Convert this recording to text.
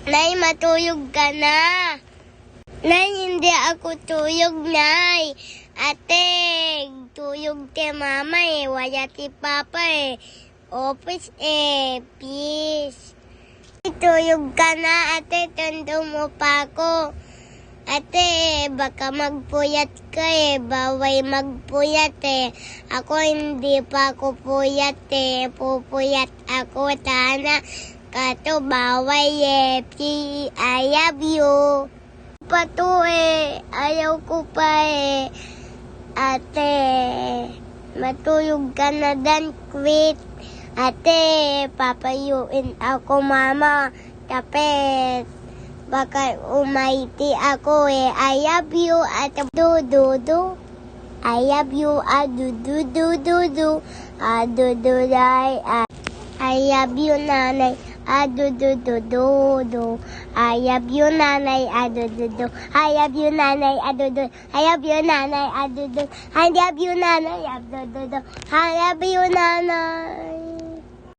Nay, matulog ka na. Nay, hindi ako tuyog, Nay. Ate, tuyog ti mama wala ti papa Office peace. Tuyog ka na, ate, tondo mo pa ako. Ate, baka magpuyat ka baway magpuyat Ako hindi pa ako puyat pupuyat ako tana. Kato baway I love you. Pato ayaw ko pa Ate, matulog ka na dan, quit. Ate, papayuin ako mama. Tapet, baka umaiti ako I love you at do. I love you do. I love you nanay. Do. I love you nanay. Do. I love you nanay. Do. I love you nanay. Do. I love you nanay. Do. I love you nanay.